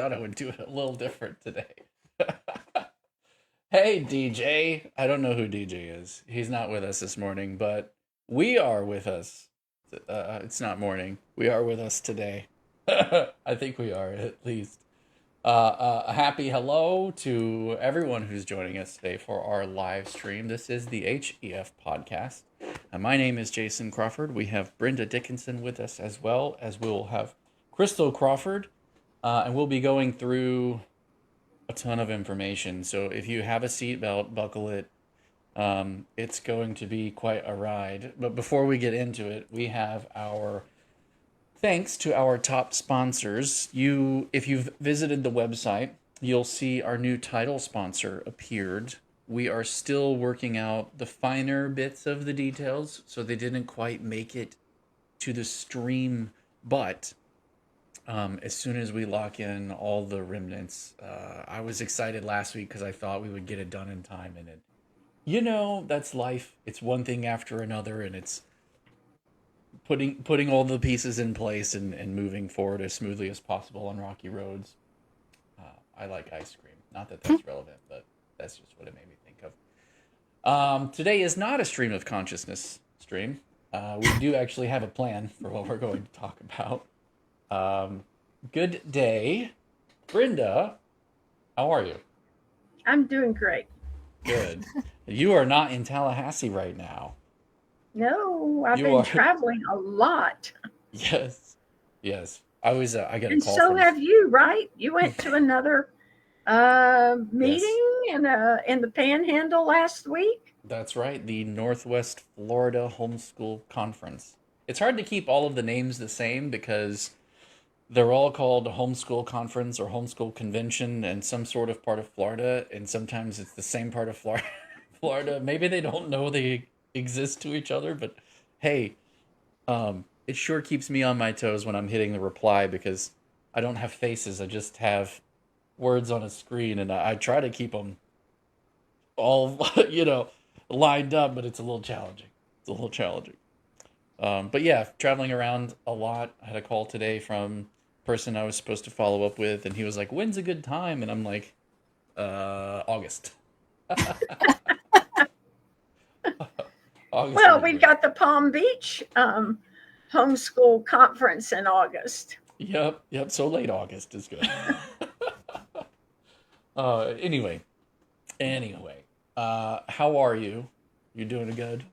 thought I would do it a little different today. Hey, DJ. I don't know who DJ is. He's not with us this morning, but we are with us. It's not morning. We are with us today. I think we are, at least. A happy hello to everyone who's joining us today for our live stream. This is the HEF podcast. My name is Jason Crawford. We have Brenda Dickinson with us, as well as we'll have Crystal Crawford, and we'll be going through a ton of information. So if you have a seatbelt, buckle it. It's going to be quite a ride. But before we get into it, we have our thanks to our top sponsors. If you've visited the website, you'll see our new title sponsor appeared. We are still working out the finer bits of the details, so they didn't quite make it to the stream, but as soon as we lock in all the remnants, I was excited last week because I thought we would get it done in time, and that's life. It's one thing after another, and it's putting all the pieces in place and moving forward as smoothly as possible on rocky roads. I like ice cream. Not that that's relevant, but that's just what it made me think of. Today is not a stream of consciousness stream. We do actually have a plan for what we're going to talk about. Good day. Brenda, how are you? I'm doing great. Good. You are not in Tallahassee right now. No, I've been traveling a lot. Yes. I got a call. And so have you, right? You went to another meeting in the Panhandle last week? That's right, the Northwest Florida Homeschool Conference. It's hard to keep all of the names the same because they're all called Homeschool Conference or Homeschool Convention and some sort of part of Florida, and sometimes it's the same part of Florida. Maybe they don't know they exist to each other, but hey, it sure keeps me on my toes when I'm hitting the reply because I don't have faces. I just have words on a screen, and I try to keep them all, lined up, but it's a little challenging. But yeah, traveling around a lot. I had a call today from a person I was supposed to follow up with, and he was like, "When's a good time?" And I'm like, August. Well, we've got the Palm Beach homeschool conference in August. Yep. So late August is good. Anyway, how are you? You doing good?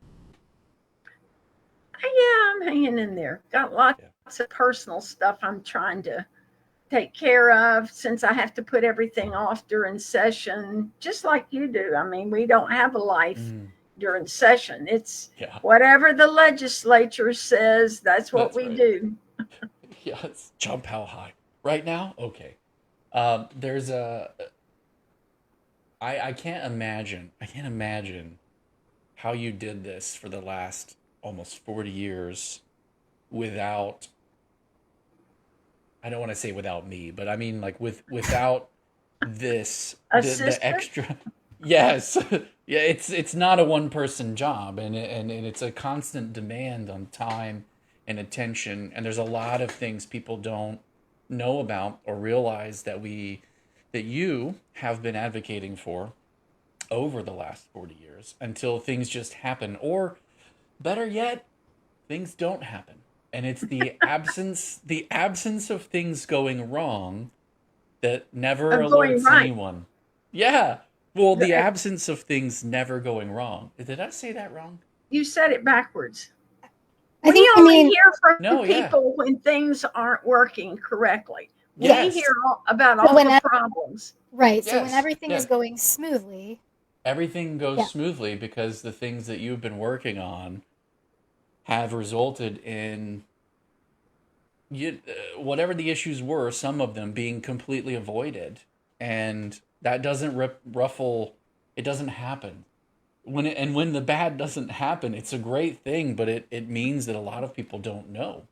Yeah, I'm hanging in there. Got lots of personal stuff I'm trying to take care of since I have to put everything off during session, just like you do. I mean, we don't have a life during session. It's whatever the legislature says, that's what we do. Yes, jump how high. Right now? Okay. There's I can't imagine how you did this for the last almost 40 years without, I don't want to say without me, but I mean like without this, the extra. Yes. Yeah, it's not a one person job, and it's a constant demand on time and attention, and there's a lot of things people don't know about or realize that you have been advocating for over the last 40 years until things just happen, or better yet, things don't happen. And it's the absence of things going wrong that never alerts anyone. Yeah. Well, the absence of things never going wrong. Did I say that wrong? You said it backwards. We only hear from people when things aren't working correctly. Yes. We hear about all the problems. Right. So when everything is going smoothly. Everything goes smoothly because the things that you've been working on have resulted in whatever the issues were, some of them being completely avoided. And that doesn't ruffle, it doesn't happen. When the bad doesn't happen, it's a great thing, but it means that a lot of people don't know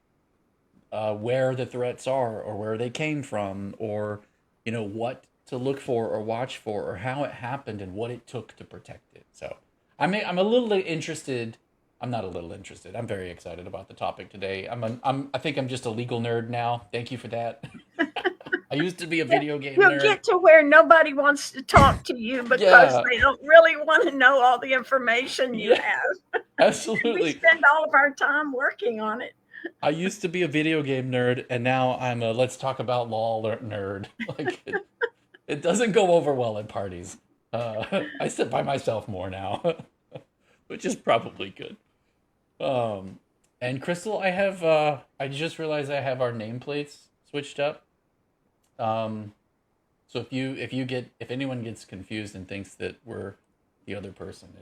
where the threats are or where they came from or, what to look for or watch for or how it happened and what it took to protect it. So I'm a little interested. I'm not a little interested. I'm very excited about the topic today. I think I'm just a legal nerd now. Thank you for that. I used to be a video game You'll nerd. get to where nobody wants to talk to you because Yeah. they don't really want to know all the information you Yeah, have. We absolutely. spend all of our time working on it. I used to be a video game nerd, and now I'm a let's talk about law nerd. Like it doesn't go over well at parties. I sit by myself more now, which is probably good. And Crystal, I just realized I have our nameplates switched up. So if anyone gets confused and thinks that we're the other person, I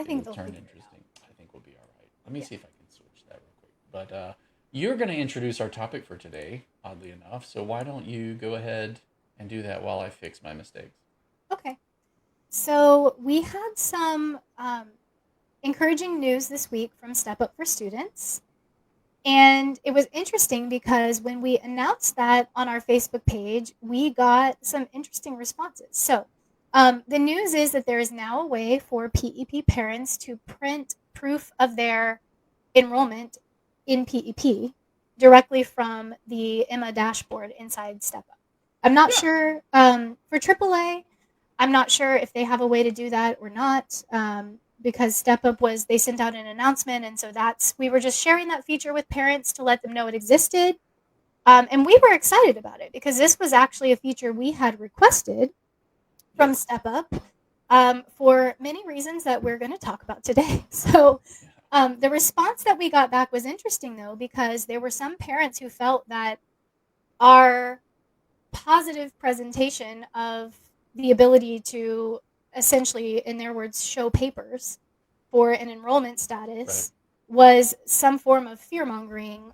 it think will they'll turn figure it out. interesting. I think we'll be all right. Let me see if I can switch that real quick. But you're going to introduce our topic for today, oddly enough. So why don't you go ahead and do that while I fix my mistakes? Okay. So we had some encouraging news this week from Step Up for Students. And it was interesting because when we announced that on our Facebook page, we got some interesting responses. So the news is that there is now a way for PEP parents to print proof of their enrollment in PEP directly from the Emma dashboard inside Step Up. I'm not sure for AAA. I'm not sure if they have a way to do that or not, because Step Up they sent out an announcement, and so we were just sharing that feature with parents to let them know it existed, and we were excited about it because this was actually a feature we had requested from Step Up for many reasons that we're going to talk about today. So the response that we got back was interesting, though, because there were some parents who felt that our positive presentation of the ability to essentially, in their words, show papers for an enrollment status was some form of fear-mongering.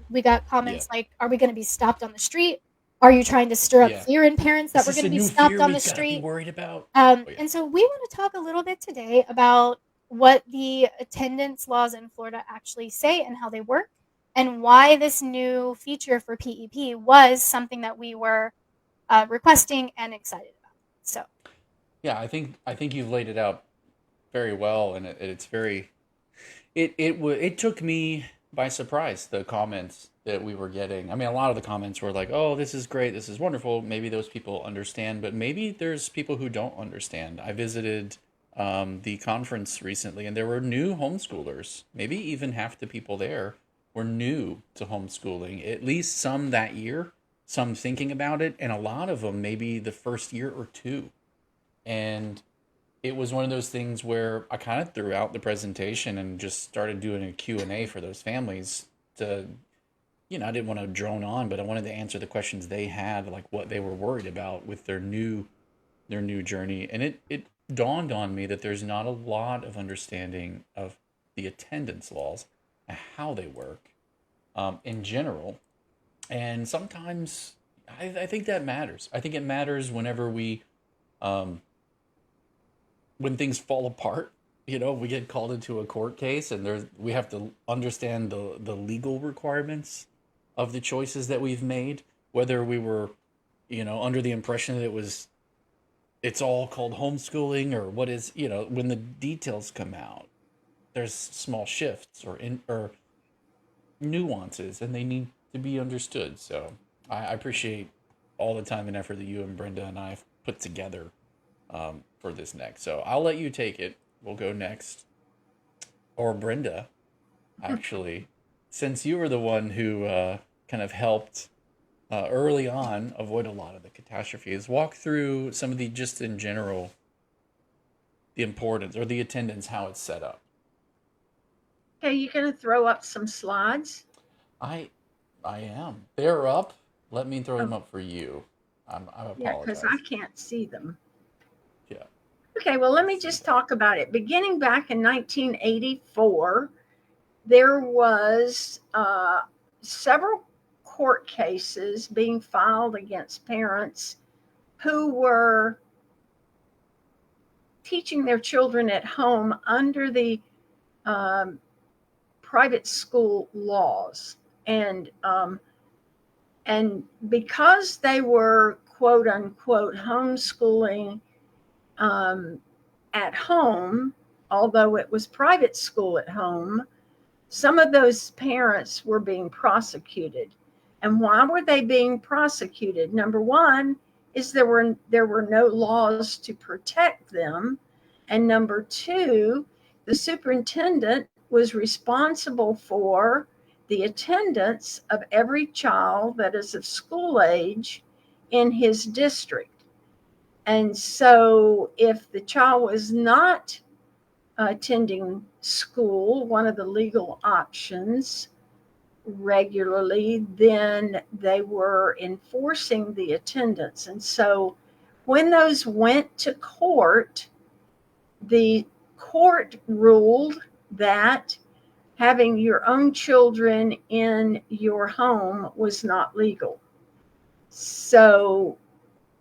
We got comments like, are we going to be stopped on the street? Are you trying to stir up fear in parents that we're going to be stopped on the street? Be worried about? And so we want to talk a little bit today about what the attendance laws in Florida actually say and how they work, and why this new feature for PEP was something that we were requesting and excited about. So, yeah, I think you've laid it out very well, and it's very. It took me by surprise, the comments that we were getting. I mean, a lot of the comments were like, "Oh, this is great, this is wonderful." Maybe those people understand, but maybe there's people who don't understand. I visited the conference recently, and there were new homeschoolers. Maybe even half the people there were new to homeschooling, at least some that year, some thinking about it, and a lot of them maybe the first year or two. And it was one of those things where I kind of threw out the presentation and just started doing a Q&A for those families to, I didn't want to drone on, but I wanted to answer the questions they had, like what they were worried about with their new journey. And it dawned on me that there's not a lot of understanding of the attendance laws and how they work in general. And sometimes I think that matters. I think it matters whenever when things fall apart, we get called into a court case, and we have to understand the legal requirements of the choices that we've made, whether we were, under the impression that it's all called homeschooling, or what is, when the details come out, there's small shifts or nuances, and they need to be understood. So I appreciate all the time and effort that you and Brenda and I have put together for this next. So I'll let you take it. We'll go next. Or Brenda, actually, since you were the one who kind of helped early on avoid a lot of the catastrophes, walk through some of just in general, the importance or the attendance, how it's set up. Okay, you going to throw up some slides? I am. They're up. Let me throw them up for you. I apologize. Yeah, because I can't see them. Yeah. Okay, well, let me just talk about it. Beginning back in 1984, there was several court cases being filed against parents who were teaching their children at home under the private school laws. And because they were, quote unquote, homeschooling at home, although it was private school at home, some of those parents were being prosecuted. And why were they being prosecuted? Number one is there were no laws to protect them. And number two, the superintendent was responsible for the attendance of every child that is of school age in his district. And so if the child was not attending school, one of the legal options, regularly, then they were enforcing the attendance. And so when those went to court, the court ruled that having your own children in your home was not legal. So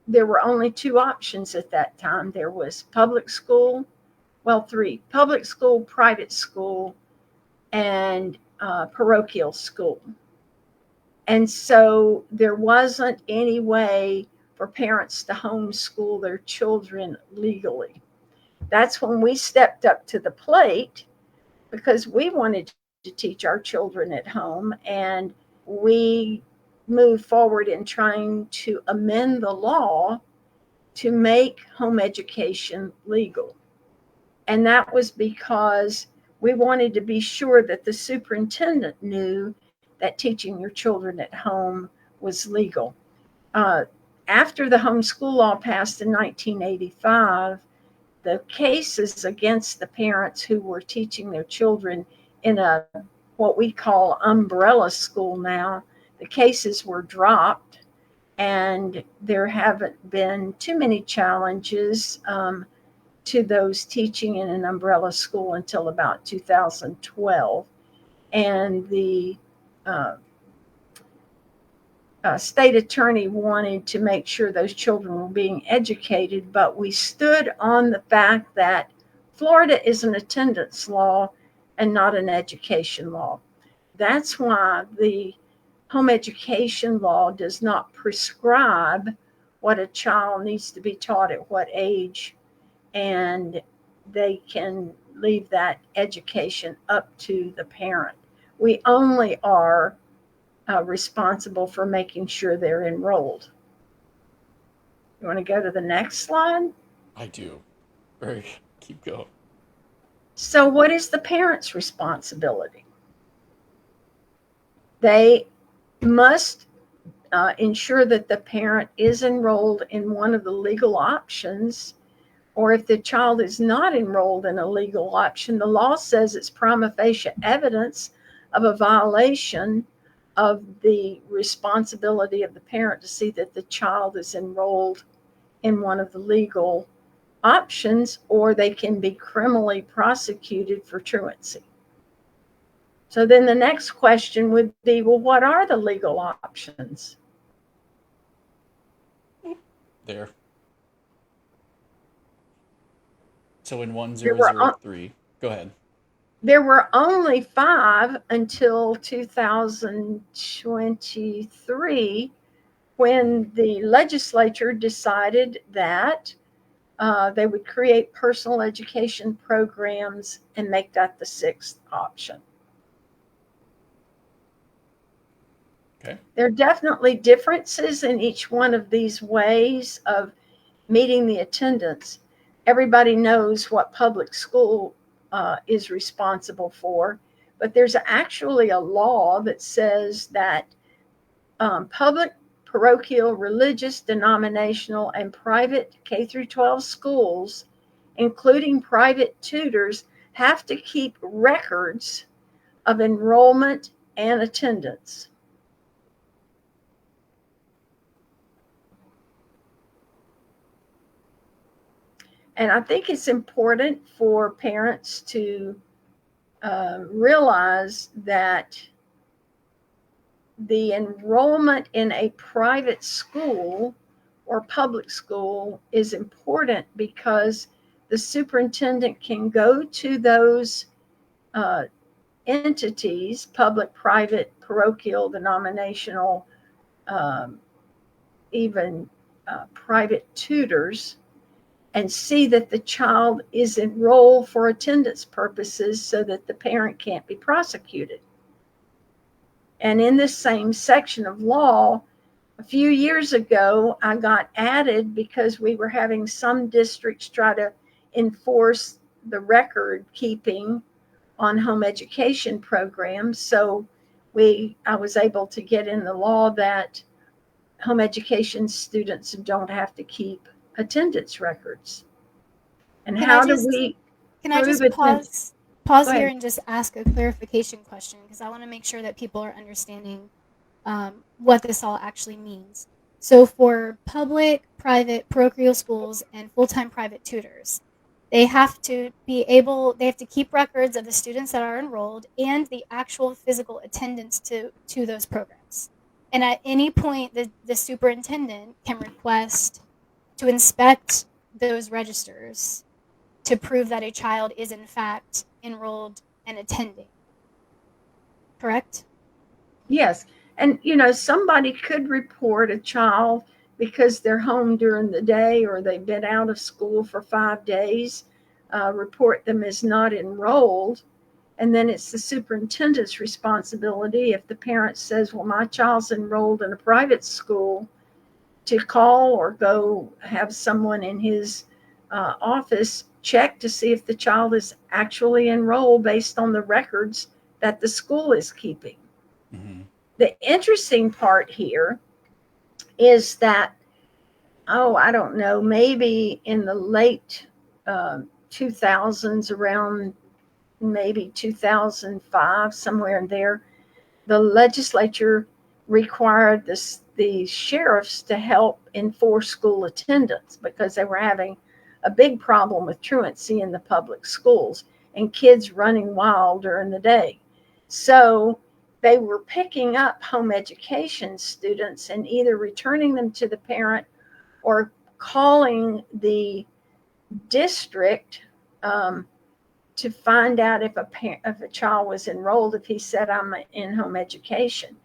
there were only two options at that time. There was public school, well, three: public school, private school, and parochial school. And so there wasn't any way for parents to homeschool their children legally. That's when we stepped up to the plate, because we wanted to teach our children at home, and we moved forward in trying to amend the law to make home education legal. And that was because we wanted to be sure that the superintendent knew that teaching your children at home was legal. After the homeschool law passed in 1985, the cases against the parents who were teaching their children in a what we call umbrella school now, the cases were dropped, and there haven't been too many challenges to those teaching in an umbrella school until about 2012. And the state attorney wanted to make sure those children were being educated, but we stood on the fact that Florida is an attendance law and not an education law. That's why the home education law does not prescribe what a child needs to be taught at what age, and they can leave that education up to the parent. We only are responsible for making sure they're enrolled. You want to go to the next slide? I do. Keep going. So what is the parent's responsibility? They must ensure that the parent is enrolled in one of the legal options, or if the child is not enrolled in a legal option, the law says it's prima facie evidence of a violation of the responsibility of the parent to see that the child is enrolled in one of the legal options, or they can be criminally prosecuted for truancy. So then the next question would be, well, what are the legal options? There. So in 1003, go ahead. There were only 5 until 2023, when the legislature decided that they would create personal education programs and make that the 6th option. Okay. There are definitely differences in each one of these ways of meeting the attendance. Everybody knows what public school is responsible for, but there's actually a law that says that public, parochial, religious, denominational, and private K-12 schools, including private tutors, have to keep records of enrollment and attendance. And I think it's important for parents to realize that the enrollment in a private school or public school is important, because the superintendent can go to those entities, public, private, parochial, denominational, even private tutors, and see that the child is enrolled for attendance purposes so that the parent can't be prosecuted. And in this same section of law, a few years ago, I got added because we were having some districts try to enforce the record keeping on home education programs. So I was able to get in the law that home education students don't have to keep attendance records. And Can I how do just we can I prove just attendance? pause Go here ahead. and just ask a clarification question because I want to make sure that people are understanding what this all actually means. So for public, private, parochial schools and full-time private tutors, they have to keep records of the students that are enrolled and the actual physical attendance to those programs. And at any point, the superintendent can request to inspect those registers to prove that a child is in fact enrolled and attending. Correct? Yes. And, somebody could report a child because they're home during the day or they've been out of school for 5 days, report them as not enrolled. And then it's the superintendent's responsibility if the parent says, well, my child's enrolled in a private school, to call or go have someone in his office check to see if the child is actually enrolled based on the records that the school is keeping. Mm-hmm. The interesting part here is that, I don't know, maybe in the late 2000s, around maybe 2005, somewhere in there, the legislature required the sheriffs to help enforce school attendance because they were having a big problem with truancy in the public schools and kids running wild during the day. So they were picking up home education students and either returning them to the parent or calling the district to find out if a child was enrolled if he said, I'm in home education.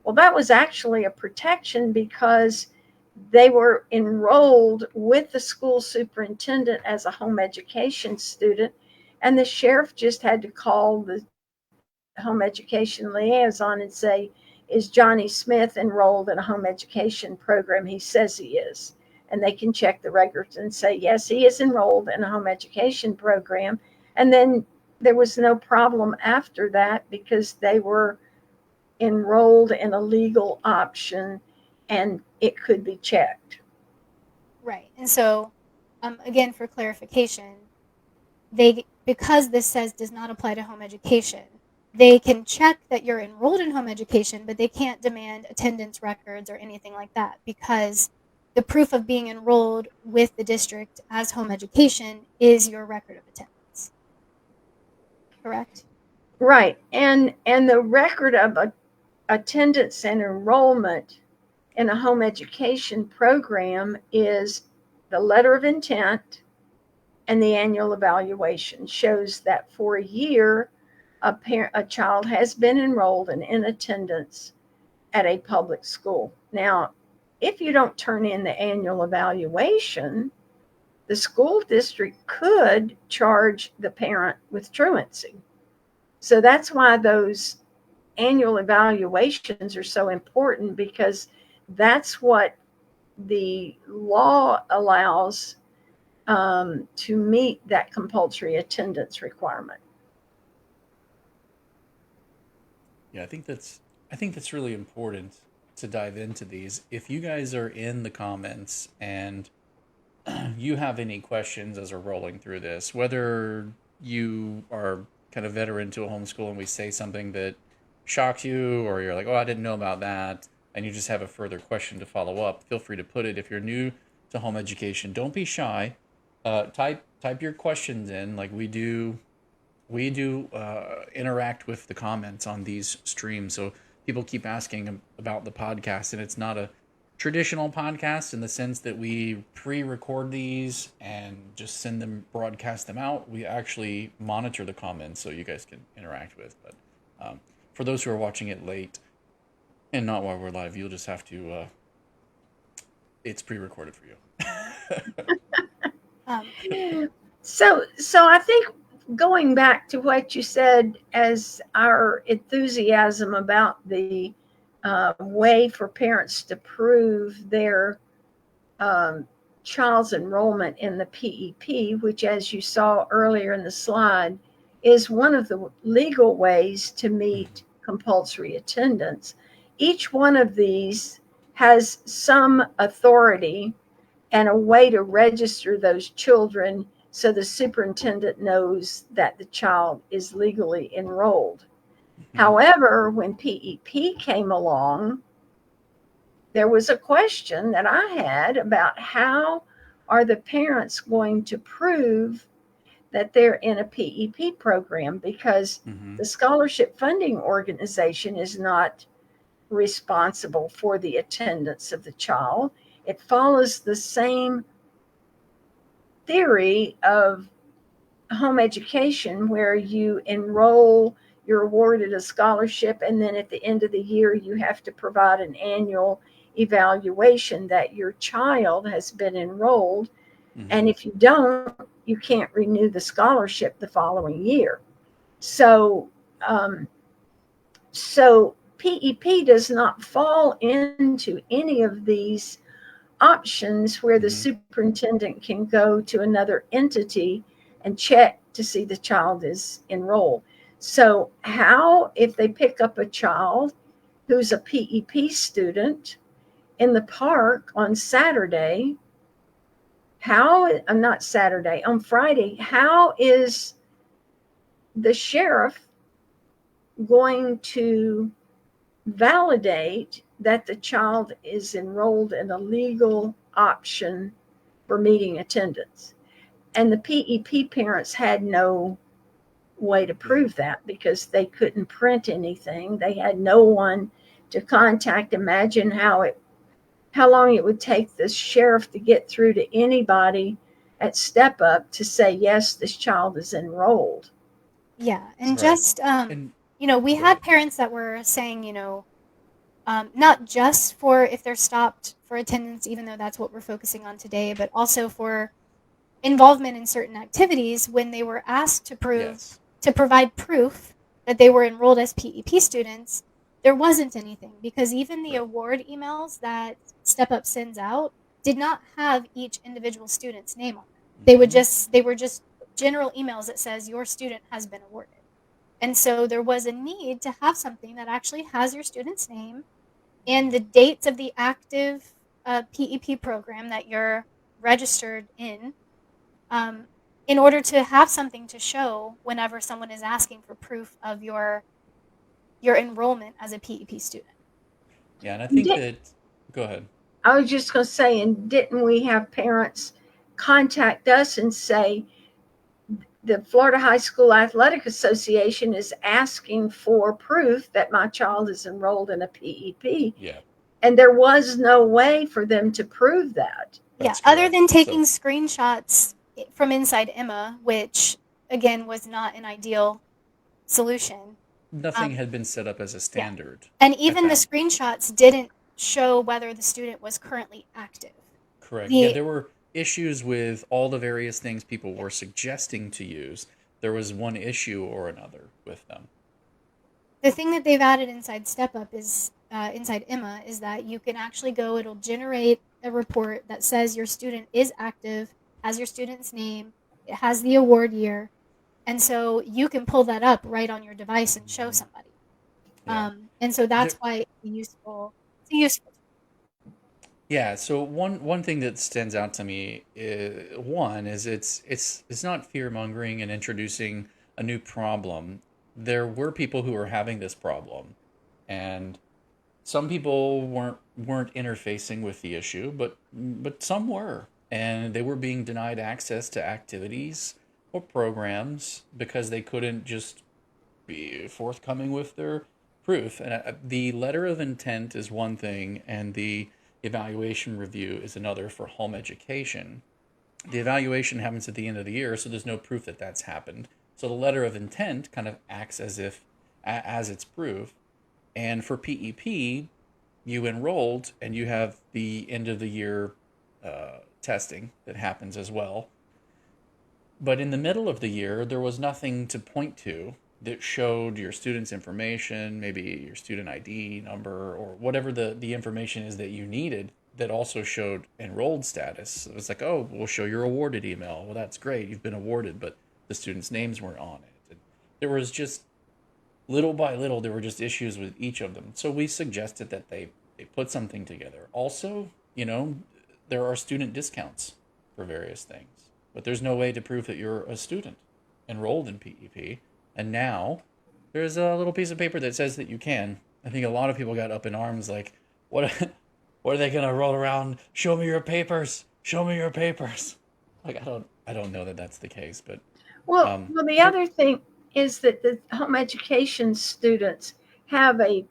Well, that was actually a protection because they were enrolled with the school superintendent as a home education student, and the sheriff just had to call the home education liaison and say, is Johnny Smith enrolled in a home education program? He says he is. And they can check the records and say, yes, he is enrolled in a home education program. And then there was no problem after that because they were enrolled in a legal option and it could be checked. Right. And so, again, for clarification, because this says does not apply to home education, they can check that you're enrolled in home education, but they can't demand attendance records or anything like that because the proof of being enrolled with the district as home education is your record of attendance. Correct? Right. And the record of attendance and enrollment in a home education program is the letter of intent, and the annual evaluation shows that for a year a child has been enrolled and in attendance at a public school. Now, if you don't turn in the annual evaluation, the school district could charge the parent with truancy. So that's why those annual evaluations are so important, because that's what the law allows to meet that compulsory attendance requirement. Yeah, I think that's really important to dive into these. If you guys are in the comments and you have any questions as we're rolling through this, whether you are kind of veteran to a homeschool and we say something that shocks you, or you're like, oh, I didn't know about that, and you just have a further question to follow up, feel free to put it. If you're new to home education, don't be shy. Type your questions in. Like we do interact with the comments on these streams. So people keep asking about the podcast, and it's not a traditional podcast in the sense that we pre-record these and just broadcast them out. We actually monitor the comments so you guys can interact with. But for those who are watching it late and not while we're live, you'll just have to. It's pre-recorded for you. Um, So I think going back to what you said as our enthusiasm about the way for parents to prove their um, child's enrollment in the PEP, which, as you saw earlier in the slide, is one of the legal ways to meet compulsory attendance. Each one of these has some authority and a way to register those children so the superintendent knows that the child is legally enrolled. However, when PEP came along, there was a question that I had about how are the parents going to prove that they're in a PEP program, because the scholarship funding organization is not responsible for the attendance of the child. It follows the same theory of home education where you enroll, you're awarded a scholarship, and then at the end of the year, you have to provide an annual evaluation that your child has been enrolled. And if you don't, you can't renew the scholarship the following year. So, so PEP does not fall into any of these options where the superintendent can go to another entity and check to see the child is enrolled. So, how, if they pick up a child who's a PEP student in the park on Saturday, not Saturday, on Friday, how is the sheriff going to validate that the child is enrolled in a legal option for meeting attendance? And the PEP parents had no way to prove that because they couldn't print anything. They had no one to contact. Imagine how long it would take the sheriff to get through to anybody at Step Up to say, yes, this child is enrolled. Yeah, and Right. just And we go had ahead. parents that were saying, not just for if they're stopped for attendance, even though that's what we're focusing on today, but also for involvement in certain activities when they were asked to Yes. provide proof that they were enrolled as PEP students. There wasn't anything because even the Right. award emails that Step Up sends out did not have each individual student's name on them. They were just general emails that says your student has been awarded. And so there was a need to have something that actually has your student's name and the dates of the active PEP program that you're registered um, in order to have something to show whenever someone is asking for proof of your enrollment as a PEP student. Yeah, and I think that. Go ahead. I was just going to say, and didn't we have parents contact us and say, the Florida High School Athletic Association is asking for proof that my child is enrolled in a PEP? Yeah. And there was no way for them to prove that. Yeah, That's other correct. than taking screenshots from inside Emma, which again was not an ideal solution. Nothing had been set up as a Yeah. standard. And even the screenshots didn't show whether the student was currently active. Correct. Yeah, there were issues with all the various things people were suggesting to use. There was one issue or another with them. The thing that they've added inside Step Up is inside Emma is that you can actually go. It'll generate a report that says your student is active, has your student's name, it has the award year, and so you can pull that up right on your device and show somebody. Yeah. And so that's why it's useful. It's a useful. Yeah, so one thing that stands out to me is it's not fear mongering and introducing a new problem. There were people who were having this problem, and some people weren't interfacing with the issue, but some were, and they were being denied access to activities or programs because they couldn't just be forthcoming with their proof. And the letter of intent is one thing, and the evaluation review is another for home education. The evaluation happens at the end of the year, so there's no proof that that's happened. So the letter of intent kind of acts as its proof. And for PEP, you enrolled, and you have the end of the year testing that happens as well. But in the middle of the year, there was nothing to point to that showed your student's information, maybe your student ID number, or whatever the information is that you needed that also showed enrolled status. It was like, oh, we'll show your awarded email. Well, that's great. You've been awarded, but the students' names weren't on it. And there was just, little by little, there were just issues with each of them. So we suggested that they put something together. Also, there are student discounts for various things, but there's no way to prove that you're a student enrolled in PEP. And now there's a little piece of paper that says that you can. I think a lot of people got up in arms like, what what are they going to roll around? Show me your papers. Show me your papers. Like, I don't know that that's the case, but Well, the other thing is that the home education students have a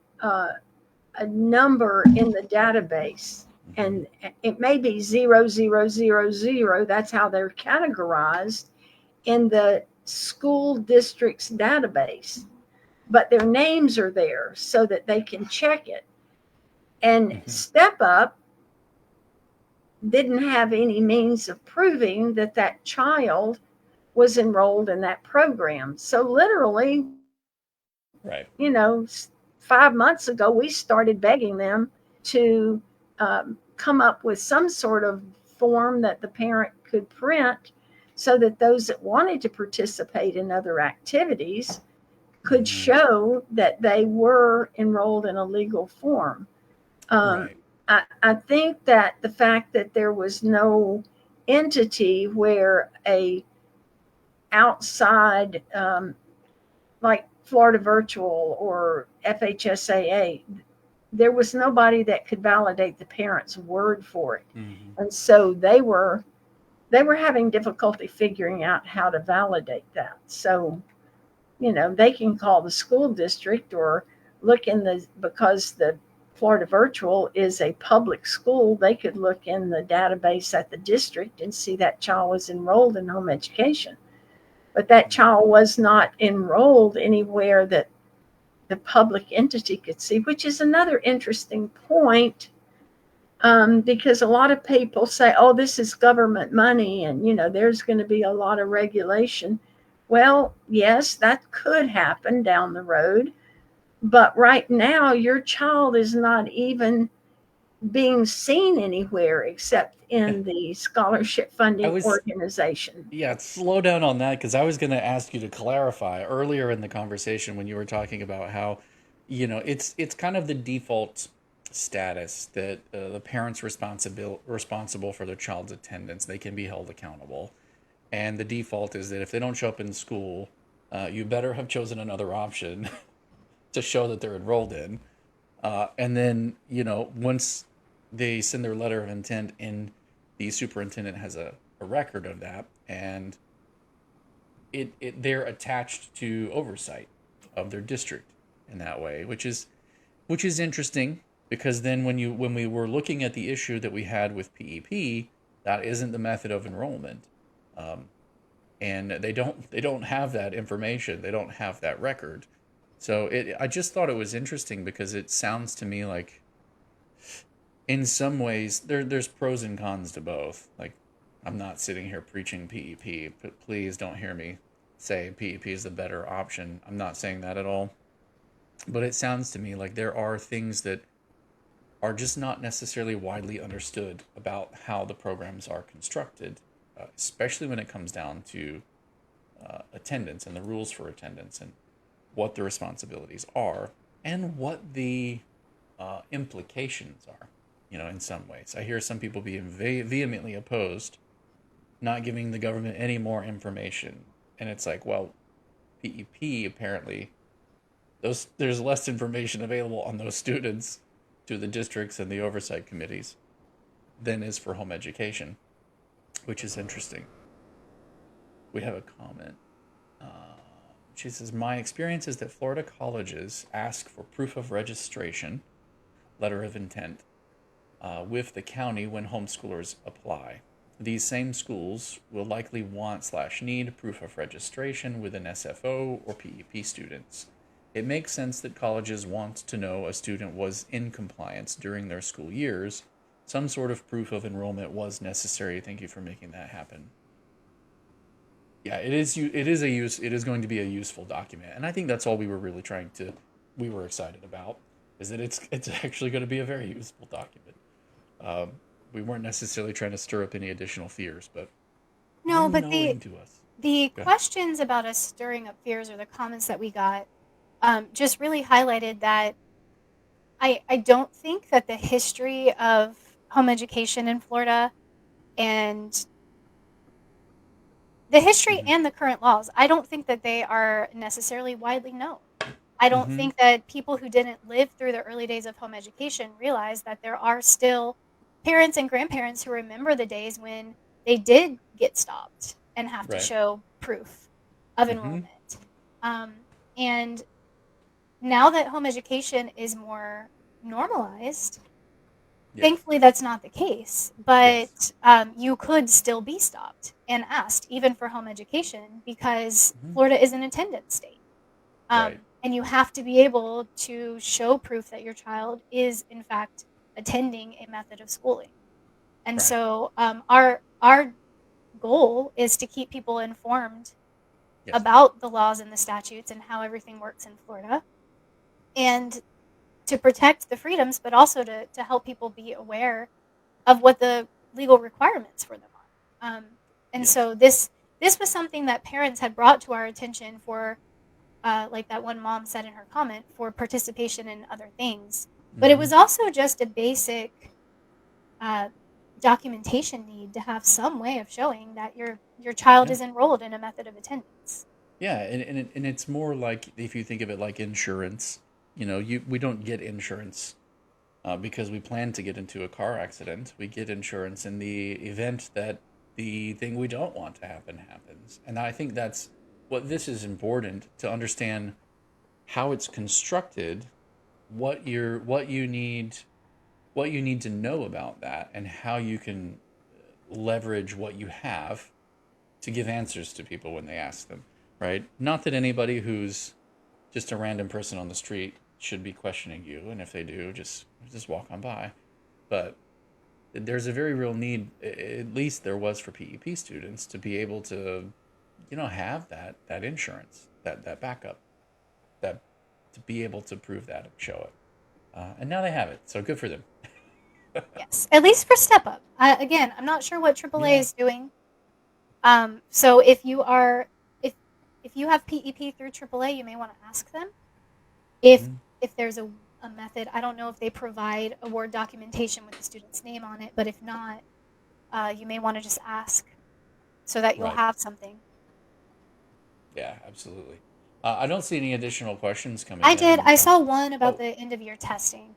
number in the database, and it may be 0000. That's how they're categorized in the school district's database, but their names are there so that they can check it. And Step Up didn't have any means of proving that that child was enrolled in that program. So literally, right. 5 months ago, we started begging them to come up with some sort of form that the parent could print so that those that wanted to participate in other activities could show that they were enrolled in a legal form. Right. I think that the fact that there was no entity where a outside, like Florida Virtual or FHSAA, there was nobody that could validate the parents' word for it. And so they were having difficulty figuring out how to validate that. So, they can call the school district or look because the Florida Virtual is a public school, they could look in the database at the district and see that child was enrolled in home education. But that child was not enrolled anywhere that the public entity could see, which is another interesting point, because a lot of people say, oh, this is government money and, there's going to be a lot of regulation. Well, yes, that could happen down the road. But right now, your child is not even being seen anywhere except in the scholarship funding organization. Yeah, slow down on that, because I was going to ask you to clarify earlier in the conversation when you were talking about how, it's kind of the default status that the parents responsible for their child's attendance, they can be held accountable. And the default is that if they don't show up in school, you better have chosen another option to show that they're enrolled in. And then, once they send their letter of intent in, the superintendent has a record of that, and they're attached to oversight of their district in that way, which is interesting, because then when we were looking at the issue that we had with PEP, that isn't the method of enrollment. And they don't have that information. They don't have that record. So I just thought it was interesting, because it sounds to me like, in some ways, there's pros and cons to both. Like, I'm not sitting here preaching PEP, but please don't hear me say PEP is the better option. I'm not saying that at all. But it sounds to me like there are things that are just not necessarily widely understood about how the programs are constructed, especially when it comes down to attendance and the rules for attendance and what the responsibilities are and what the implications are, in some ways. I hear some people being vehemently opposed, not giving the government any more information. And it's like, well, PEP, apparently, there's less information available on those students to the districts and the oversight committees than is for home education, which is interesting. We have a comment. She says, my experience is that Florida colleges ask for proof of registration, letter of intent, with the county when homeschoolers apply. These same schools will likely want/need proof of registration with an SFO or PEP students. It makes sense that colleges want to know a student was in compliance during their school years. Some sort of proof of enrollment was necessary. Thank you for making that happen. Yeah, it is. It is a use. It is going to be a useful document, and I think that's all we were really we were excited about, is that it's actually going to be a very useful document. Um, we weren't necessarily trying to stir up any additional fears, but No, but unknowing to us. the Go ahead. questions about us stirring up fears, or the comments that we got, just really highlighted that I don't think that the history of home education in Florida, and the history Mm-hmm. and the current laws, I don't think that they are necessarily widely known. I don't Mm-hmm. think that people who didn't live through the early days of home education realize that there are still parents and grandparents who remember the days when they did get stopped and have to Right. show proof of Mm-hmm. enrollment. Um, and now that home education is more normalized, Yeah. thankfully that's not the case. Yes. But you could still be stopped and asked, even for home education, because Mm-hmm. Florida is an attendance state. Right. And you have to be able to show proof that your child is, in fact, attending a method of schooling. And Right. so our goal is to keep people informed Yes. about the laws and the statutes and how everything works in Florida, and to protect the freedoms, but also to help people be aware of what the legal requirements for them are. And Yes. so this was something that parents had brought to our attention for, like that one mom said in her comment, for participation in other things. But it Mm-hmm. was also just a basic uh, documentation need to have some way of showing that your child Yeah. is enrolled in a method of attendance. Yeah, and it's more like, if you think of it like insurance, we don't get insurance because we plan to get into a car accident. We get insurance in the event that the thing we don't want to happen happens. And I think that's what this is important to understand, how it's constructed, what you need to know about that, and how you can leverage what you have to give answers to people when they ask them, right? Not that anybody who's just a random person on the street should be questioning you, and if they do, just walk on by. But there's a very real need, at least there was for PEP students, to be able to, have that insurance, that backup, that to be able to prove that and show it. And now they have it, so good for them. Yes, at least for step up. Again, I'm not sure what AAA Yeah. is doing. So if you have PEP through AAA, you may want to ask them if Mm-hmm. if there's a method. I don't know if they provide award documentation with the student's name on it, but if not, you may want to just ask so that you'll Right. have something. Yeah, absolutely. I don't see any additional questions coming I did. in. I saw one about Oh, the end of year testing.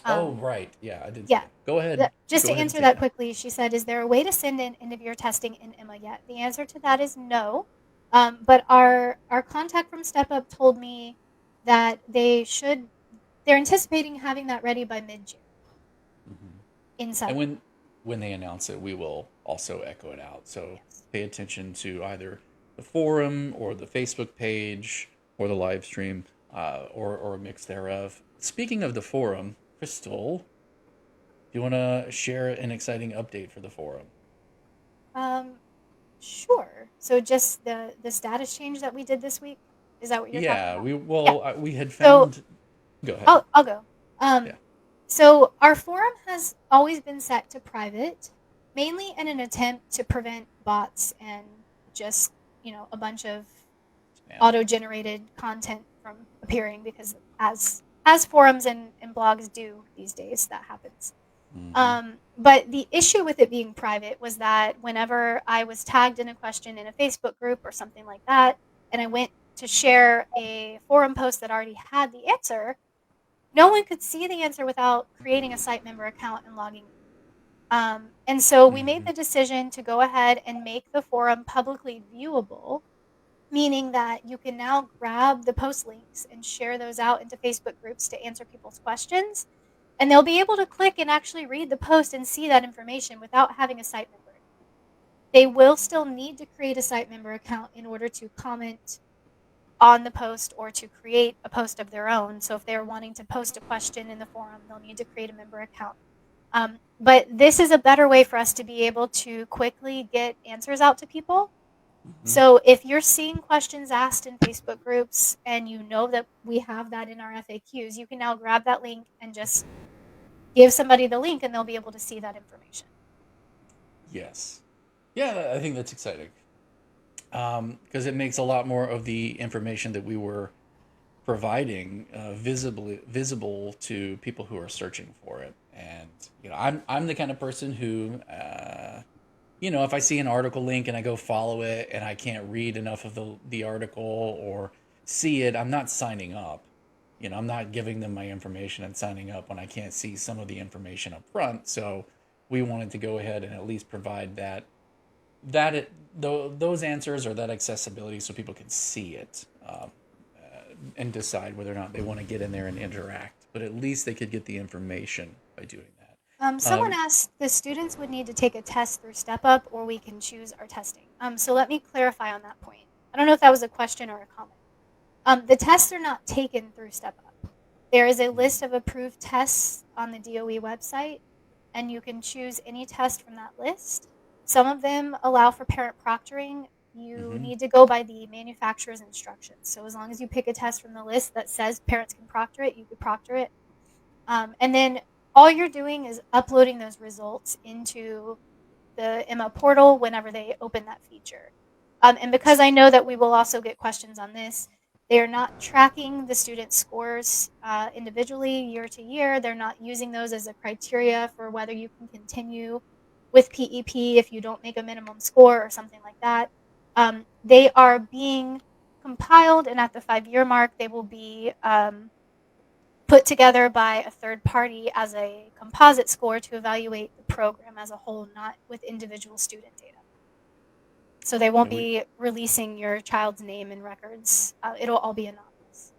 oh, Um, right. Yeah, I did see yeah, that. Go ahead. just Go to ahead and answer take that that. quickly, she said, "Is there a way to send in end of year testing in Emma yet?" The answer to that is no. But our contact from Step Up told me that they're anticipating having that ready by mid-June Hmm. in And Southern. when they announce it, we will also echo it out. So Yes. pay attention to either the forum or the Facebook page or the live stream, or a mix thereof. Speaking of the forum, Crystal, do you want to share an exciting update for the forum? Um, sure. So just the status change that we did this week, is that what you're talking Yeah, about? Yeah. we had So found. Go ahead. I'll go. Um, Yeah. so our forum has always been set to private, mainly in an attempt to prevent bots and just, a bunch of Spam. auto-generated content from appearing, because as forums and blogs do these days, that happens. Mm-hmm. But the issue with it being private was that whenever I was tagged in a question in a Facebook group or something like that, and I went to share a forum post that already had the answer, no one could see the answer without creating a site member account and logging in. And so we made Mm-hmm. the decision to go ahead and make the forum publicly viewable, meaning that you can now grab the post links and share those out into Facebook groups to answer people's questions. And they'll be able to click and actually read the post and see that information without having a site member. They will still need to create a site member account in order to comment on the post or to create a post of their own. So if they're wanting to post a question in the forum, they'll need to create a member account. But this is a better way for us to be able to quickly get answers out to people Mm-hmm. So if you're seeing questions asked in Facebook groups and you know that we have that in our FAQs, you can now grab that link and just give somebody the link and they'll be able to see that information. Yes. Yeah, I think that's exciting. Because it makes a lot more of the information that we were providing visible to people who are searching for it. And I'm the kind of person who if I see an article link and I go follow it and I can't read enough of the article or see it, I'm not signing up. I'm not giving them my information and signing up when I can't see some of the information up front. So we wanted to go ahead and at least provide those answers or that accessibility so people can see it, and decide whether or not they want to get in there and interact. But at least they could get the information by doing that. Someone asked the students would need to take a test through Step Up or we can choose our testing. So let me clarify on that point. I don't know if that was a question or a comment. The tests are not taken through Step Up. There is a list of approved tests on the DOE website, and you can choose any test from that list. Some of them allow for parent proctoring. You Mm-hmm. need to go by the manufacturer's instructions. So as long as you pick a test from the list that says parents can proctor it, you can proctor it. And then all you're doing is uploading those results into the Emma portal whenever they open that feature. And because I know that we will also get questions on this, they are not tracking the student scores individually year to year. They're not using those as a criteria for whether you can continue with PEP if you don't make a minimum score or something like that. They are being compiled, and at the 5-year mark, they will be put together by a third party as a composite score to evaluate the program as a whole, not with individual student data. So they won't And we be releasing your child's name and records. It'll all be anonymous.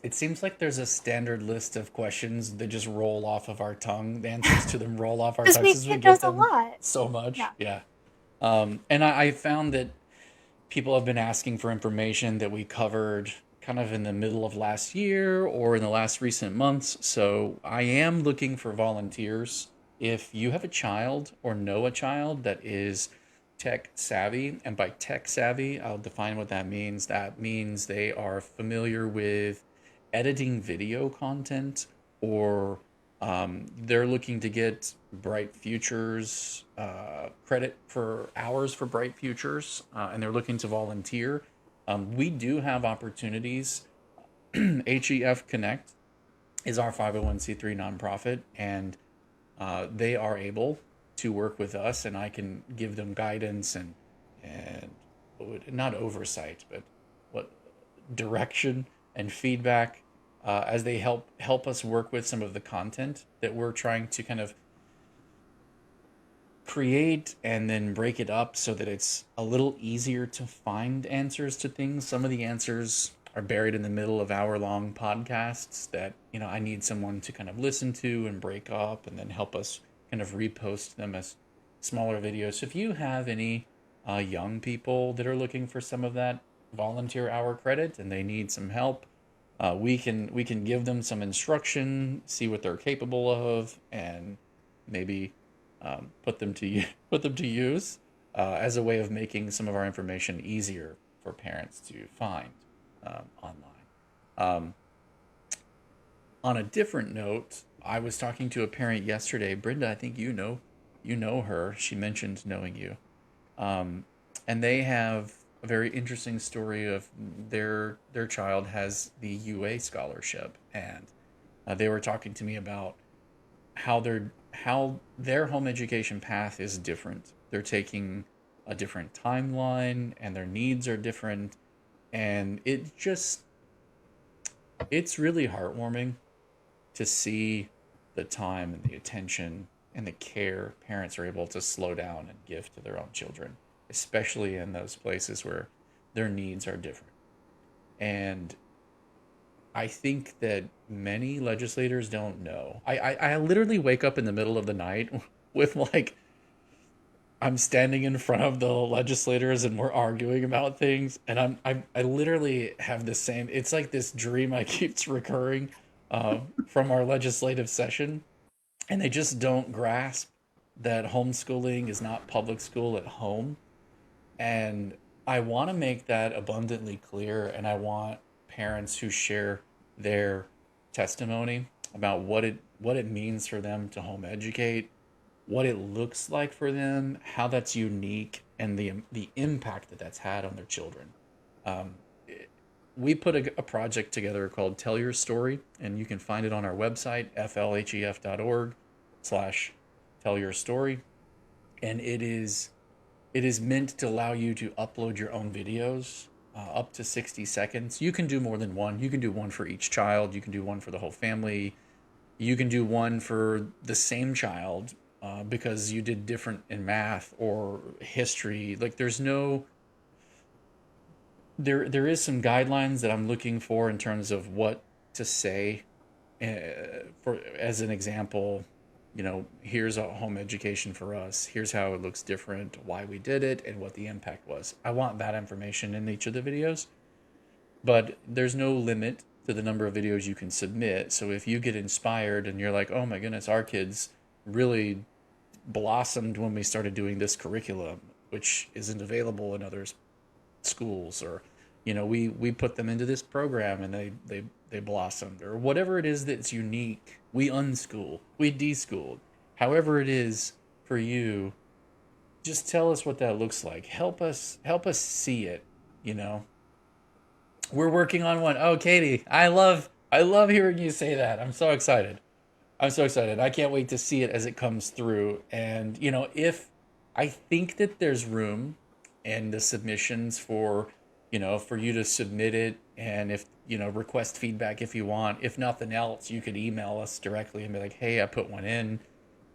It seems like there's a standard list of questions that just roll off of our tongue. The answers to them roll off our Because tongues we since we get get those a them lot. so much. Yeah. Yeah. And I found that people have been asking for information that we covered kind of in the middle of last year or in the last recent months. So I am looking for volunteers. If you have a child or know a child that is tech savvy, and by tech savvy, I'll define what that means. That means they are familiar with editing video content, or they're looking to get Bright Futures credit for hours for Bright Futures, and they're looking to volunteer. We do have opportunities. HEF Connect is our 501c3 nonprofit, and they are able to work with us, and I can give them guidance and not oversight, but what direction and feedback, as they help us work with some of the content that we're trying to kind of create and then break it up so that it's a little easier to find answers to things. Some of the answers are buried in the middle of hour-long podcasts that I need someone to kind of listen to and break up and then help us kind of repost them as smaller videos. So if you have any young people that are looking for some of that volunteer hour credit and they need some help, we can give them some instruction, see what they're capable of, and maybe put them to use as a way of making some of our information easier for parents to find online. Um, on a different note, I was talking to a parent yesterday. Brenda, I think you know her. She mentioned knowing you, um, and they have a very interesting story of their child has the UA scholarship, and they were talking to me about how their home education path is different. They're taking a different timeline and their needs are different, and it's really heartwarming to see the time and the attention and the care parents are able to slow down and give to their own children, especially in those places where their needs are different. And I think that many legislators don't know. I literally wake up in the middle of the night with like I'm standing in front of the legislators and we're arguing about things, and I literally have the same. It's like this dream I keeps recurring from our legislative session, and they just don't grasp that homeschooling is not public school at home, and I want to make that abundantly clear, and I want parents who share their testimony about what it means for them to home educate, what it looks like for them, how that's unique, and the impact that that's had on their children. Um, we put a project together called Tell Your Story, and you can find it on our website, flhef.org/tell your story. And it is meant to allow you to upload your own videos, up to 60 seconds. You can do more than one. You can do one for each child. You can do one for the whole family. You can do one for the same child, because you did different in math or history. Like, there is some guidelines that I'm looking for in terms of what to say. For as an example, here's a home education for us. Here's how it looks different, why we did it, and what the impact was. I want that information in each of the videos, but there's no limit to the number of videos you can submit. So if you get inspired and you're like, oh my goodness, our kids really blossomed when we started doing this curriculum, which isn't available in other schools, or we put them into this program and they blossomed, or whatever it is that's unique. We unschool, we deschooled, however it is for you. Just tell us what that looks like. Help us see it. you know we're working on one. Oh, Katie, I love hearing you say that. I'm so excited. I can't wait to see it as it comes through. And if I think that there's room in the submissions for you to submit it, and if request feedback if you want. If nothing else, you could email us directly and be like, hey, I put one in.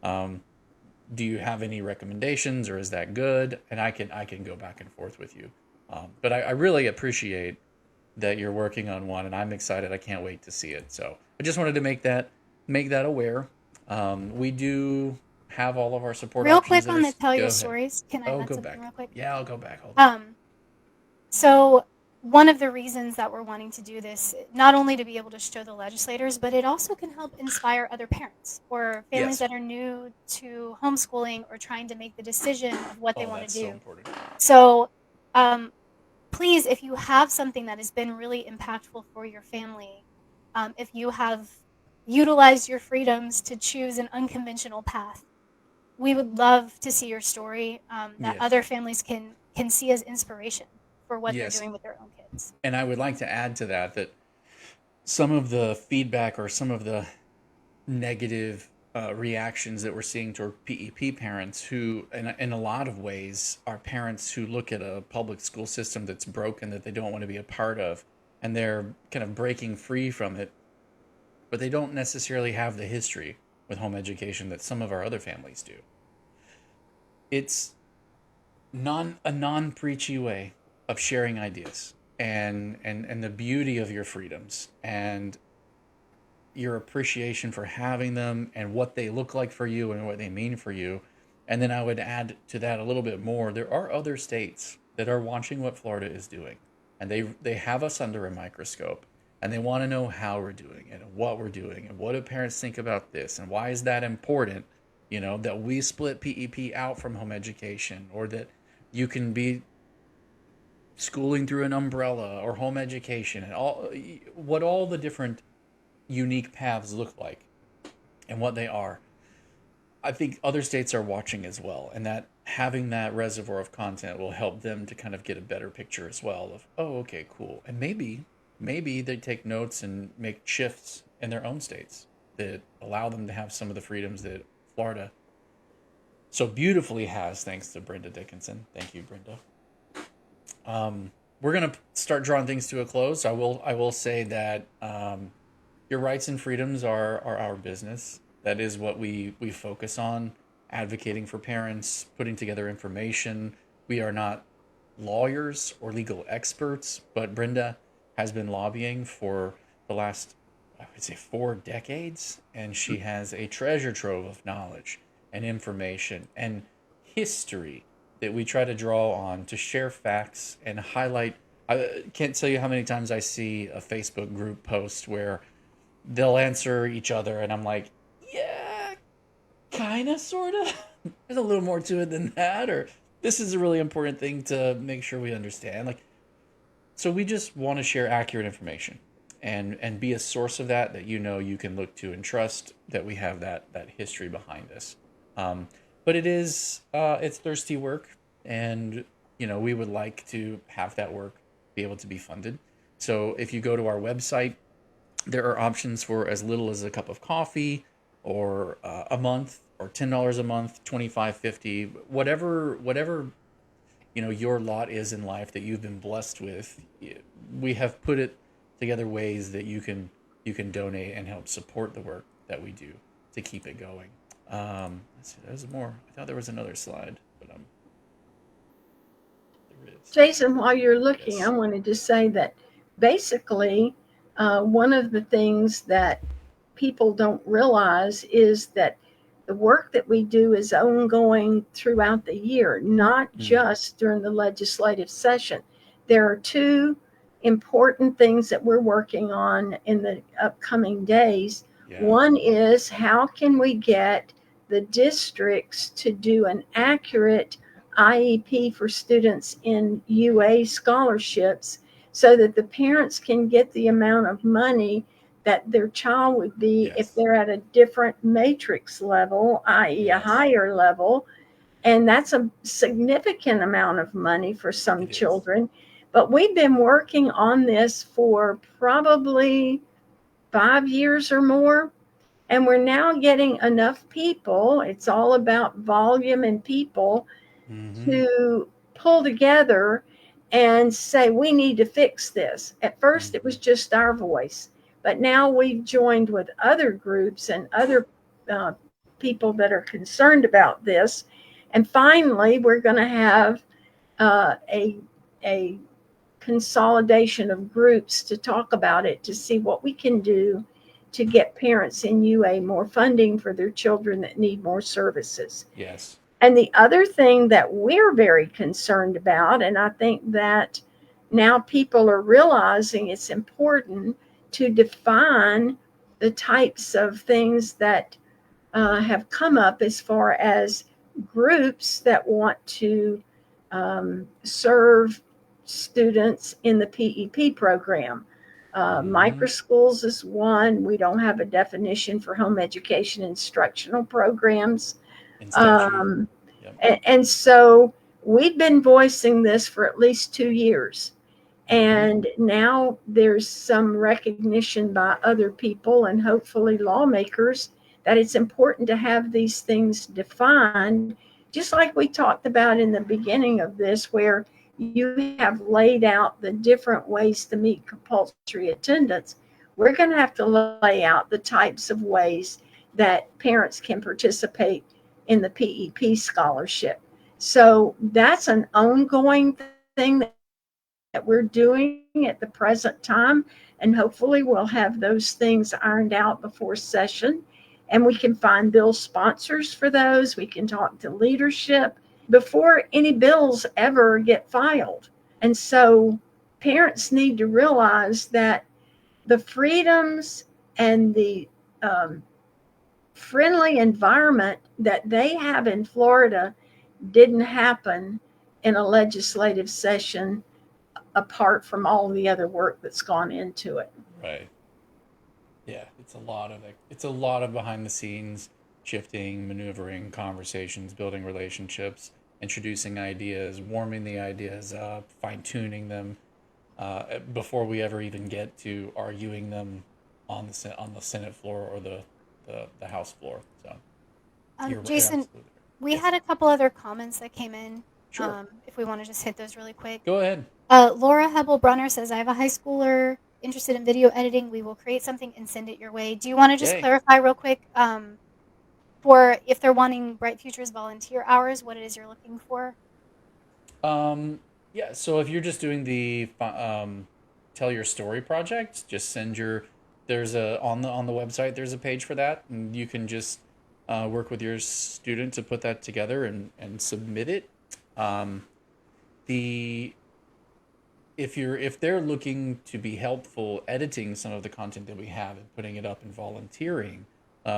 Um, do you have any recommendations, or is that good? And I can go back and forth with you. But I really appreciate that you're working on one, and I'm excited. I can't wait to see it. So I just wanted to make that aware. We do have all of our support Real options quick that on are. the Tell Go Your ahead. Stories, can I Oh, add go something back. real quick? Yeah, I'll go back. Hold on. So one of the reasons that we're wanting to do this, not only to be able to show the legislators, but it also can help inspire other parents or families Yes. that are new to homeschooling or trying to make the decision of what they Oh, want to that's so do. important. So, please, if you have something that has been really impactful for your family, if you have utilized your freedoms to choose an unconventional path, we would love to see your story, that Yes. other families can see as inspiration for what they're Yes. doing with their own kids. And I would like to add to that some of the feedback, or some of the negative reactions that we're seeing toward PEP parents, who, in a lot of ways, are parents who look at a public school system that's broken, that they don't want to be a part of, and they're kind of breaking free from it, but they don't necessarily have the history with home education that some of our other families do. It's a non-preachy way of sharing ideas, and the beauty of your freedoms, and your appreciation for having them, and what they look like for you and what they mean for you. And then I would add to that a little bit more. There are other states that are watching what Florida is doing, and they have us under a microscope, and they want to know how we're doing it and what we're doing and what do parents think about this and why is that important. That we split PEP out from home education, or that you can be schooling through an umbrella or home education, and all the different unique paths look like and what they are. I think other states are watching as well, and that having that reservoir of content will help them to kind of get a better picture as well of, oh, okay, cool. And maybe they take notes and make shifts in their own states that allow them to have some of the freedoms that Florida so beautifully has, thanks to Brenda Dickinson. Thank you, Brenda. We're gonna start drawing things to a close. I will say that your rights and freedoms are our business. That is what we focus on, advocating for parents, putting together information. We are not lawyers or legal experts, but Brenda has been lobbying for the last, I would say, 4 decades, and she has a treasure trove of knowledge and information and history that we try to draw on to share facts and highlight. I can't tell you how many times I see a Facebook group post where they'll answer each other, and I'm like, yeah, kind of, sort of. There's a little more to it than that, or this is a really important thing to make sure we understand. Like, so we just want to share accurate information and be a source of that you know you can look to and trust that we have that history behind us. But it's thirsty work, and we would like to have that work be able to be funded. So if you go to our website, there are options for as little as a cup of coffee, or a month, or $10 a month, 25, 50, whatever your lot is in life that you've been blessed with. We have put it together ways that you can donate and help support the work that we do to keep it going. Let's see, there's more. I thought there was another slide, but there is. Jason, while you're looking, Yes. I wanted to say that basically, one of the things that people don't realize is that the work that we do is ongoing throughout the year, not just during the legislative session. There are two important things that we're working on in the upcoming days. Yeah. One is, how can we get the districts to do an accurate IEP for students in UA scholarships, so that the parents can get the amount of money that their child would be if they're at a different matrix level, i.e. a higher level. And that's a significant amount of money for some children. But we've been working on this for probably 5 years or more. And we're now getting enough people, it's all about volume and people, to pull together and say, we need to fix this. At first, it was just our voice, but now we've joined with other groups and other people that are concerned about this. And finally, we're going to have a consolidation of groups to talk about it, to see what we can do to get parents in UA more funding for their children that need more services. Yes. And the other thing that we're very concerned about, and I think that now people are realizing it's important to define the types of things that have come up as far as groups that want to serve students in the PEP program. Microschools is one. We don't have a definition for home education instructional programs. And so we've been voicing this for at least 2 years. And now there's some recognition by other people and hopefully lawmakers that it's important to have these things defined, just like we talked about in the beginning of this, where you have laid out the different ways to meet compulsory attendance. We're going to have to lay out the types of ways that parents can participate in the PEP scholarship. So that's an ongoing thing that we're doing at the present time. And hopefully we'll have those things ironed out before session. And we can find bill sponsors for those. We can talk to leadership before any bills ever get filed. And so parents need to realize that the freedoms and the friendly environment that they have in Florida didn't happen in a legislative session apart from all the other work that's gone into it. Right. Yeah, it's a lot of behind the scenes shifting, maneuvering, conversations, building relationships, introducing ideas, warming the ideas up, fine tuning them before we ever even get to arguing them on the Senate floor or the House floor. So, Jason, we had a couple other comments that came in. Sure. If we want to just hit those really quick. Go ahead. Laura Hebel-Brunner says, I have a high schooler interested in video editing. We will create something and send it your way. Do you want to just clarify real quick for if they're wanting Bright Futures volunteer hours, what it is you're looking for? Yeah, so if you're just doing the Tell Your Story project, just send there's on the website, there's a page for that, and you can just work with your student to put that together and submit it. If they're looking to be helpful editing some of the content that we have and putting it up and volunteering,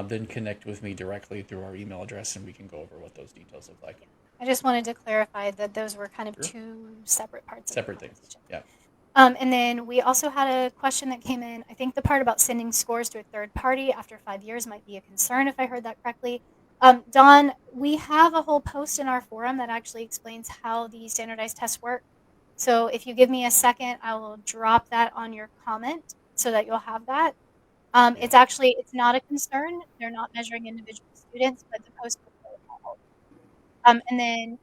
then connect with me directly through our email address, and we can go over what those details look like. I just wanted to clarify that those were kind of Sure. two separate parts Separate of the things. conversation. Yeah. And then we also had a question that came in. I think the part about sending scores to a third party after 5 years might be a concern, if I heard that correctly. Dawn, we have a whole post in our forum that actually explains how the standardized tests work. So if you give me a second, I will drop that on your comment so that you'll have that. Yeah. It's not a concern. They're not measuring individual students, but the post will clarify all. And then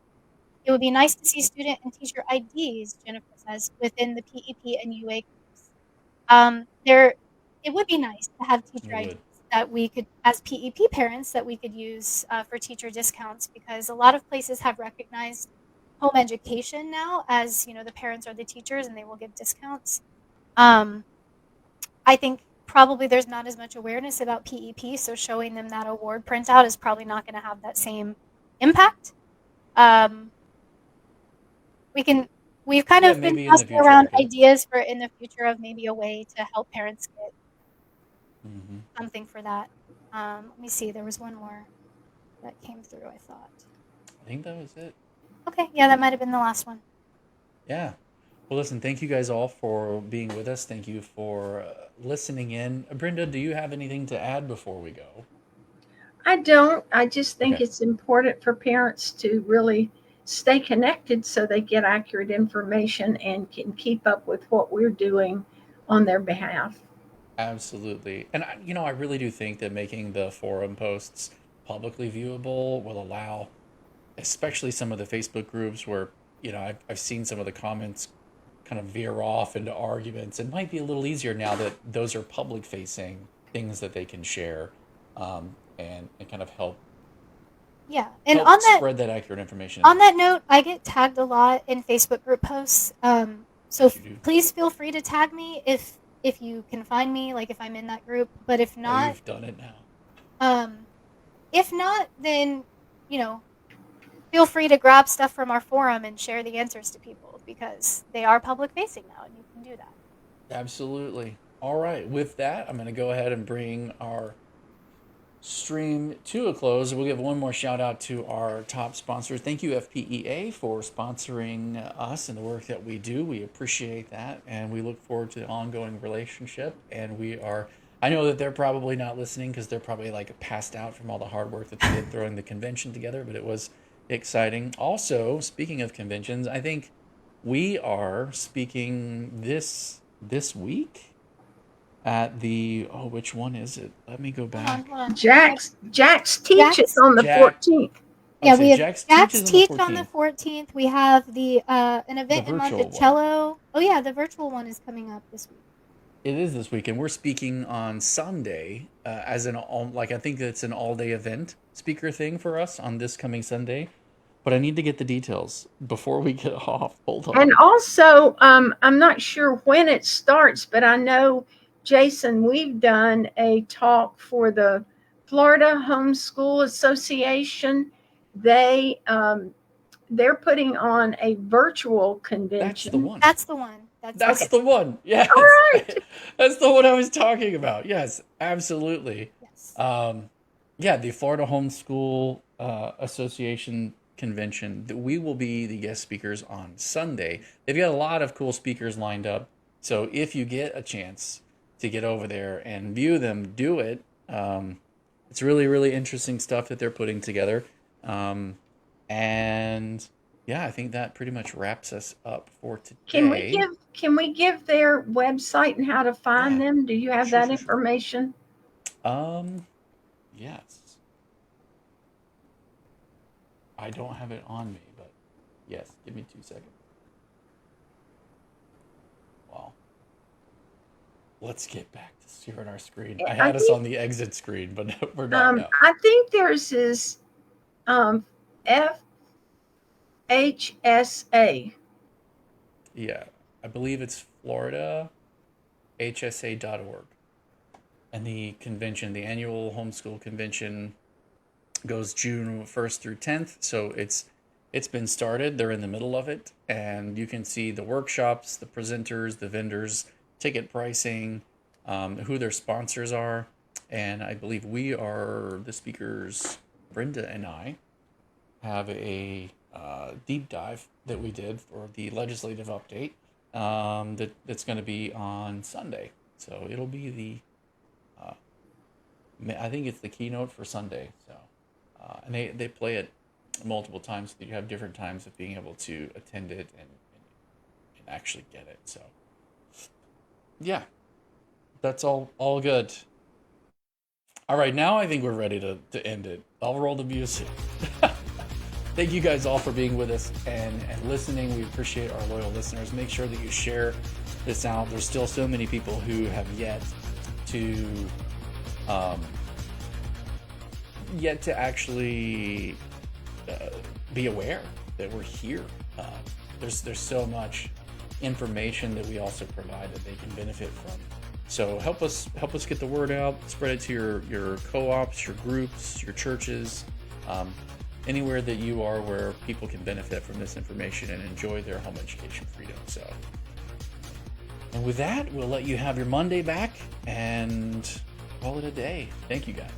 it would be nice to see student and teacher IDs, Jennifer says, within the PEP and UA groups. There, it would be nice to have teacher It IDs would. that we could, as PEP parents, that we could use for teacher discounts, because a lot of places have recognized home education now as, the parents are the teachers and they will give discounts. Um, I think probably there's not as much awareness about PEP, so showing them that award printout is probably not going to have that same impact. Um, we've kind Yeah, of been maybe in the tossing future we around could. ideas for in the future of maybe a way to help parents get Hmm. something for that. Let me see. There was one more that came through, I thought. I think that was it. Okay, yeah, that might have been the last one. Yeah. Well, listen, thank you guys all for being with us. Thank you for listening in. Brenda, do you have anything to add before we go? I don't. I just think Okay. it's important for parents to really stay connected so they get accurate information and can keep up with what we're doing on their behalf. Absolutely. And I really do think that making the forum posts publicly viewable will allow, especially some of the Facebook groups where, I've seen some of the comments kind of veer off into arguments. It might be a little easier now that those are public facing things that they can share, and kind of help Yeah, and help spread that accurate information. on that note, I get tagged a lot in Facebook group posts. So Yes, you do. please feel free to tag me if you can find me, like if I'm in that group. But Oh, you've done it now. um, if not, then you know, feel free to grab stuff from our forum and share the answers to people, because they are public facing now, and you can do that. Absolutely. All right. With that, I'm going to go ahead and bring our stream to a close. We'll give one more shout out to our top sponsors. Thank you, FPEA, for sponsoring us and the work that we do. We appreciate that, and we look forward to the ongoing relationship. And I know that they're probably not listening because they're probably like passed out from all the hard work that they did throwing the convention together, but it was exciting. Also, speaking of conventions, I think we are speaking this week at which one is it? Let me go back. Hold on. Jack's teaches Jack's, on the Jack. 14th. yeah, Okay, we have Jack's Jack's teaches on the Teach on the 14th. 14th. We have the an The event in virtual one. Monticello. Oh yeah, the virtual one is coming up this week. It is this week, and we're speaking on Sunday as I think it's an all-day event speaker thing for us on this coming Sunday. But I need to get the details before we get off. Hold on. And also, I'm not sure when it starts, but I know, Jason, we've done a talk for the Florida Homeschool Association. They're putting on a virtual That's the convention. one. That's the one. That's Okay. the one. Yes. All right. That's the one I was talking about. Yes, absolutely. Yes. Yeah, the Florida Homeschool Association convention. We will be the guest speakers on Sunday. They've got a lot of cool speakers lined up. So if you get a chance to get over there and view them, do it. It's really, really interesting stuff that they're putting together. And yeah, I think that pretty much wraps us up for today. Can we give their website and how to find Yeah. them? Do you have Sure, that sure, sure. information? Yes. I don't have it on me, but yes, give me 2 seconds. Wow. Let's get back to sharing our screen. I had us on the exit screen, but we're not now. I think theirs is FHSA. Yeah, I believe it's Florida HSA.org. And the convention, the annual homeschool convention, goes June 1st through 10th. So it's been started. They're in the middle of it. And you can see the workshops, the presenters, the vendors, ticket pricing, who their sponsors are. And I believe we are the speakers. Brenda and I have a deep dive that we did for the legislative update. That's going to be on Sunday. So it'll be I think it's the keynote for Sunday. So, and they play it multiple times. So you have different times of being able to attend it and actually get it. So, yeah, that's all good. All right, now I think we're ready to end it. I'll roll the music. Thank you guys all for being with us and listening. We appreciate our loyal listeners. Make sure that you share this out. There's still so many people who have yet to actually be aware that we're here. There's so much information that we also provide that they can benefit from. So help us get the word out. Spread it to your co-ops, your groups, your churches, anywhere that you are where people can benefit from this information and enjoy their home education freedom. So, and with that, we'll let you have your Monday back and call it a day. Thank you, guys.